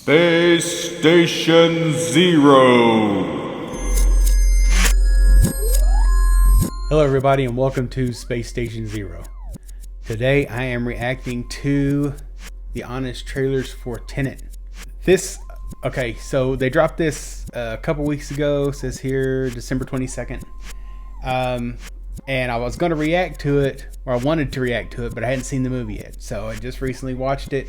Space Station Zero. Hello everybody and welcome to Space Station Zero. Today I am reacting to the honest trailers for Tenet. So they dropped this a couple weeks ago, says here December 22nd. And I was going to react to it, or I wanted to react to it, but I hadn't seen the movie yet. So I just recently watched it.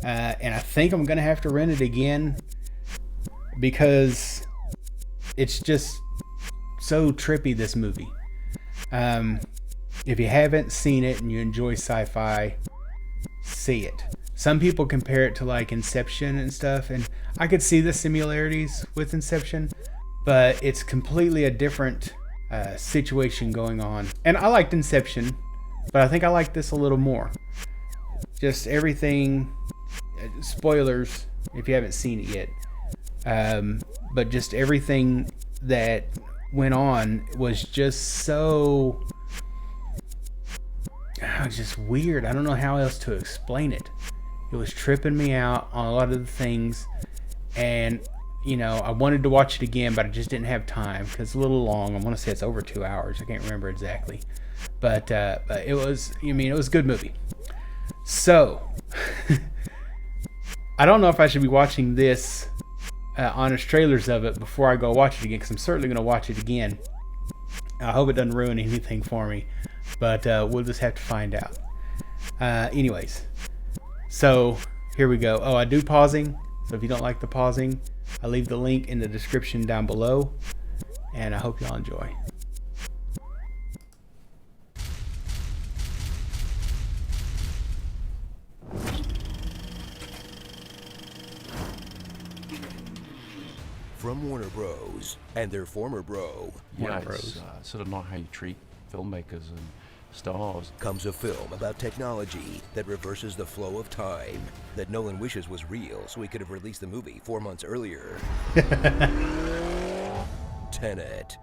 And I think I'm going to have to rent it again because it's just so trippy, this movie. If you haven't seen it and you enjoy sci-fi, see it. Some people compare it to like Inception and stuff, and I could see the similarities with Inception, but it's completely a different situation going on. And I liked Inception, but I think I like this a little more. Just everything, spoilers if you haven't seen it yet, but just everything that went on was just so just weird. I don't know how else to explain it. It was tripping me out on a lot of the things, and I wanted to watch it again, but I just didn't have time because it's a little long. I want to say it's over 2 hours. I can't remember exactly, but it was it was a good movie. So I don't know if I should be watching this honest trailers of it before I go watch it again, because I'm certainly going to watch it again. I hope it doesn't ruin anything for me, but we'll just have to find out. Anyways, so here we go. Oh, I do pausing, so if you don't like the pausing, I leave the link in the description down below, and I hope y'all enjoy. From Warner Bros. And their former bro, Yeah, it's sort of not how you treat filmmakers and stars. comes a film about technology that reverses the flow of time that Nolan wishes was real so he could have released the movie 4 months earlier. Tenet.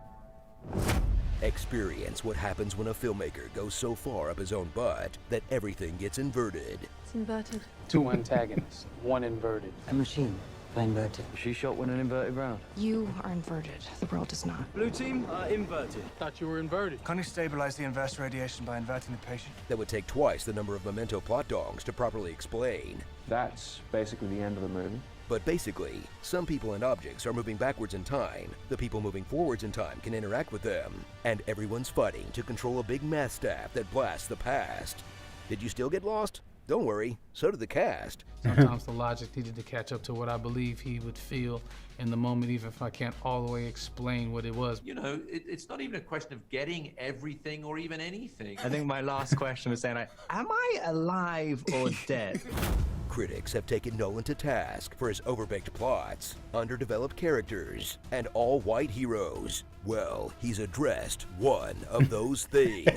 Experience what happens when a filmmaker goes so far up his own butt that everything gets inverted. It's inverted. Two antagonists, one inverted. A machine, inverted. She shot with an inverted round. You are inverted. The world is not. Blue team are inverted. Thought you were inverted. Can you stabilize the inverse radiation by inverting the patient? That would take twice the number of Memento plot dongs to properly explain. That's basically the end of the movie. But basically, some people and objects are moving backwards in time. The people moving forwards in time can interact with them. And everyone's fighting to control a big math staff that blasts the past. Did you still get lost? Don't worry, so did the cast. Sometimes the logic needed to catch up to what I believe he would feel in the moment, even if I can't all the way explain what it was. You know, it's not even a question of getting everything or even anything. I think my last question was saying, am I alive or dead? Critics have taken Nolan to task for his overbaked plots, underdeveloped characters, and all-white heroes. Well, he's addressed one of those things.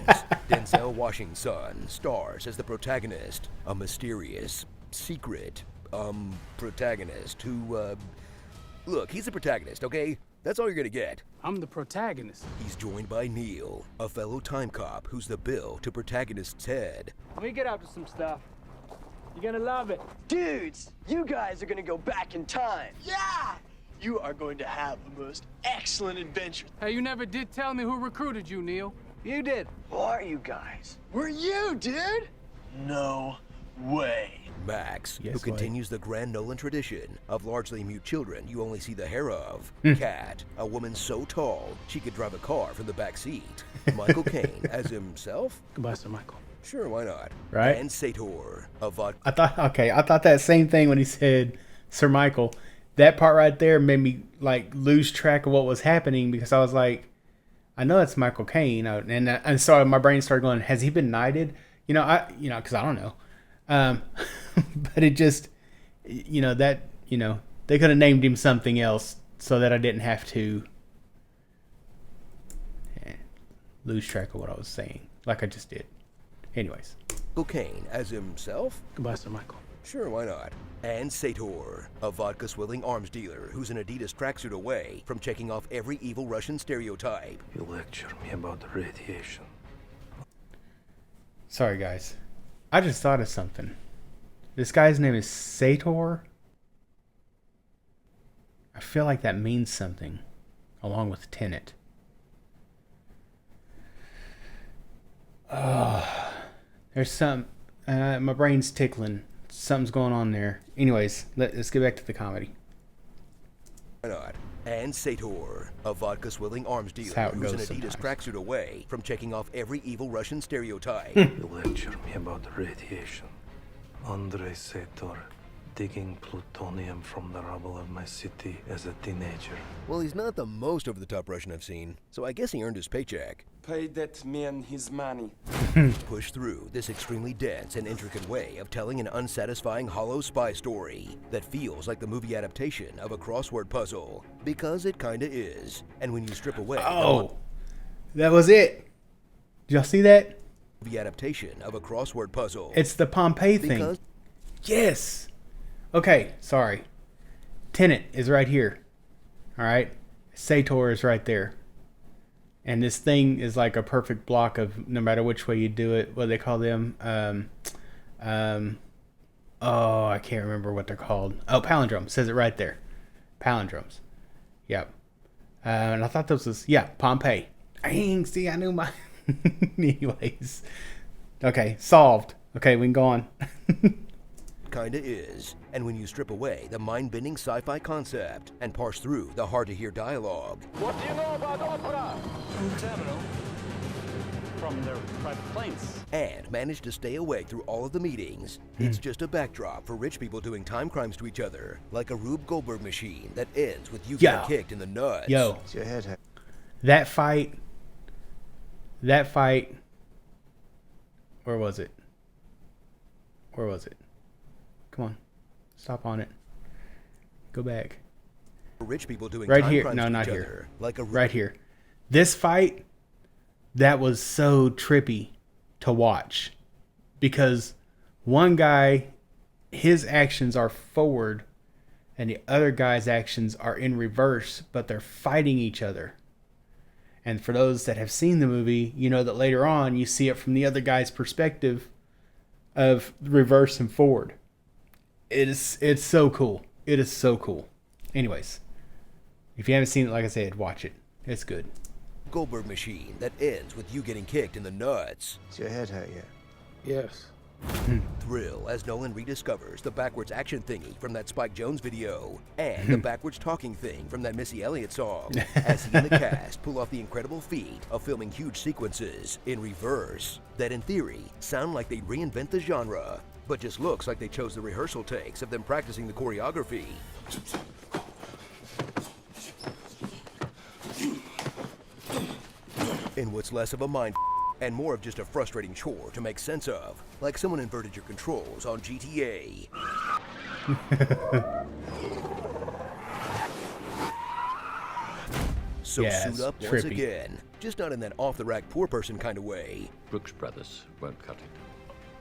Denzel Washington stars as the protagonist, a mysterious, secret, protagonist who, look, he's a protagonist, okay? That's all you're gonna get. I'm the protagonist. He's joined by Neil, a fellow time cop who's the Bill to protagonist's Ted. Let me get out to some stuff. You're gonna love it. Dudes, you guys are gonna go back in time. Yeah! You are going to have the most excellent adventure. Hey, you never did tell me who recruited you, Neil. You did. Who are you guys? We're you, dude! No way. Max, Yes, who way. continues the grand Nolan tradition of largely mute children you only see the hair of. Kat, a woman so tall she could drive a car from the back seat. Michael Caine as himself? Goodbye, Sir Michael. Sure, why not? Right. And Sator, a vodka. I thought that same thing when he said Sir Michael. That part right there made me like lose track of what was happening, because I was like, I know that's Michael Caine, and so my brain started going, has he been knighted? Because I don't know. But it just, they could have named him something else so that I didn't have to lose track of what I was saying, like I just did. Anyways. Michael Caine as himself? Goodbye, Sir Michael. Sure, why not? And Sator, a vodka-swilling arms dealer who's an Adidas tracksuit away from checking off every evil Russian stereotype. You lecture me about the radiation. Sorry, guys. I just thought of something. This guy's name is Sator. I feel like that means something, along with Tenet. There's some... my brain's tickling. Something's going on there. Anyways, let's get back to the comedy. Not. And Sator, a vodka-swilling arms dealer how it who's an goes Adidas sometimes. tracksuit away from checking off every evil Russian stereotype. You lecture me about radiation. Andrei Sator, digging plutonium from the rubble of my city as a teenager. Well, he's not the most over-the-top Russian I've seen, so I guess he earned his paycheck. Pay that man his money. Push through this extremely dense and intricate way of telling an unsatisfying hollow spy story that feels like the movie adaptation of a crossword puzzle, because it kinda is. And when you strip away That was it. Did y'all see that? the adaptation of a crossword puzzle, It's the Pompeii thing. because Yes. Okay, sorry. Tenet is right here. All right. Sator is right there. And this thing is like a perfect block of no matter which way you do it. What do they call them? Oh, I can't remember what they're called. Oh, palindrome. Says it right there. Palindromes. Yep. And I thought this was, Pompeii. Dang, see, I knew my... Anyways. Okay, solved. Okay, we can go on. kinda is. And when you strip away the mind-bending sci-fi concept and parse through the hard-to-hear dialogue, What do you know about opera? From the terminal. From their private planes. and manage to stay awake through all of the meetings, it's just a backdrop for rich people doing time crimes to each other, like a Rube Goldberg machine that ends with you getting kicked in the nuts. Yo. It's your head. That fight. Where was it? Come on. Stop on it. Go back. For rich people doing Right time here. crimes No, to not each here. other, like a Right here. This fight, that was so trippy to watch. Because one guy, his actions are forward, and the other guy's actions are in reverse, but they're fighting each other. And for those that have seen the movie, you know that later on you see it from the other guy's perspective of reverse and forward. It's so cool. It is so cool. Anyways, if you haven't seen it, like I said, watch it. It's good. Goldberg machine that ends with you getting kicked in the nuts. It's your head hurt yet? Yes. Thrill as Nolan rediscovers the backwards action thingy from that Spike Jones video and the backwards talking thing from that Missy Elliott song as he and the cast pull off the incredible feat of filming huge sequences in reverse that in theory sound like they reinvent the genre, but just looks like they chose the rehearsal takes of them practicing the choreography. In what's less of a mind and more of just a frustrating chore to make sense of, like someone inverted your controls on GTA. So Yeah, suit it's up once trippy. again, just not in that off-the-rack poor person kind of way. Brooks Brothers won't cut it.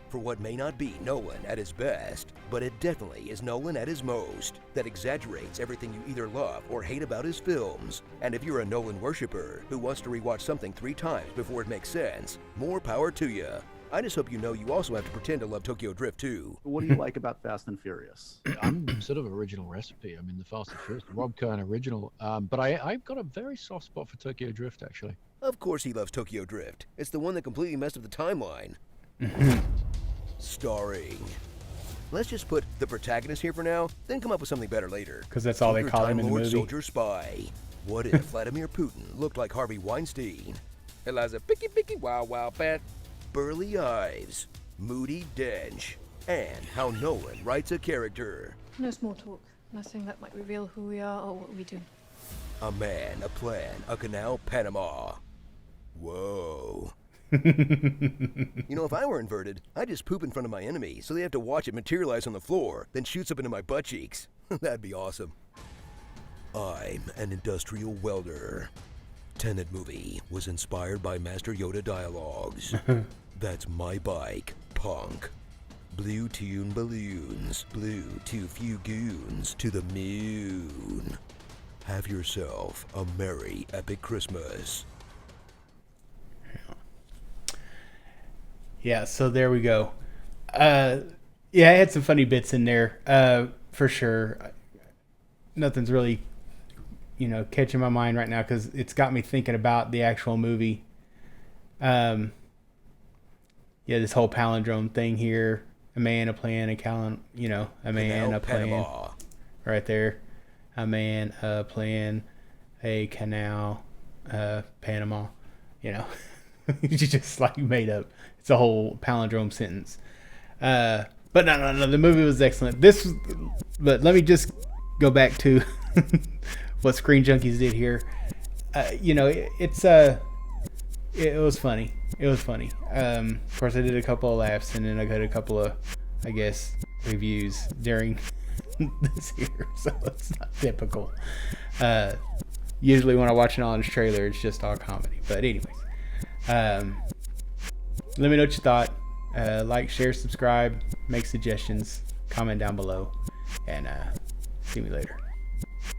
For what may not be Nolan at his best, but it definitely is Nolan at his most, that exaggerates everything you either love or hate about his films. And if you're a Nolan worshiper who wants to rewatch something 3 times before it makes sense, more power to you. I just hope you know you also have to pretend to love Tokyo Drift too. What do you like about Fast and Furious? I'm sort of original recipe. I mean, the Fast and Furious, the Rob Cohen original. But I've got a very soft spot for Tokyo Drift, actually. Of course he loves Tokyo Drift. It's the one that completely messed up the timeline. Starring. Let's just put the protagonist here for now, then come up with something better later. 'Cause that's all they Secret call him Time in the Lord, movie. Soldier Spy. What if Vladimir Putin looked like Harvey Weinstein? Eliza Picky Wow Wow Pat. Burly Ives. Moody Dench. And how Nolan writes a character. No small talk. Nothing that might reveal who we are or what we do. A man, a plan, a canal, Panama. Whoa. You know, if I were inverted, I'd just poop in front of my enemy so they have to watch it materialize on the floor, then shoots up into my butt cheeks. That'd be awesome. I'm an industrial welder. Tenet movie was inspired by Master Yoda dialogues. That's my bike, punk. Blue tune balloons, blue too few goons to the moon. Have yourself a merry epic Christmas. Yeah, so there we go. Yeah, I had some funny bits in there, for sure. Nothing's really catching my mind right now because it's got me thinking about the actual movie. Yeah, this whole palindrome thing here. A man, a plan, a man, a plan. Panama. Right there. A man, a plan, a canal, Panama. You just like made up. It's a whole palindrome sentence. But no. The movie was excellent. But let me just go back to what Screen Junkies did here. It was funny. It was funny. Of course, I did a couple of laughs, and then I got a couple of, I guess, reviews during this here, so it's not typical. Usually when I watch an honest trailer, it's just all comedy. But anyways, let me know what you thought. Like, share, subscribe, make suggestions, comment down below, and see me later.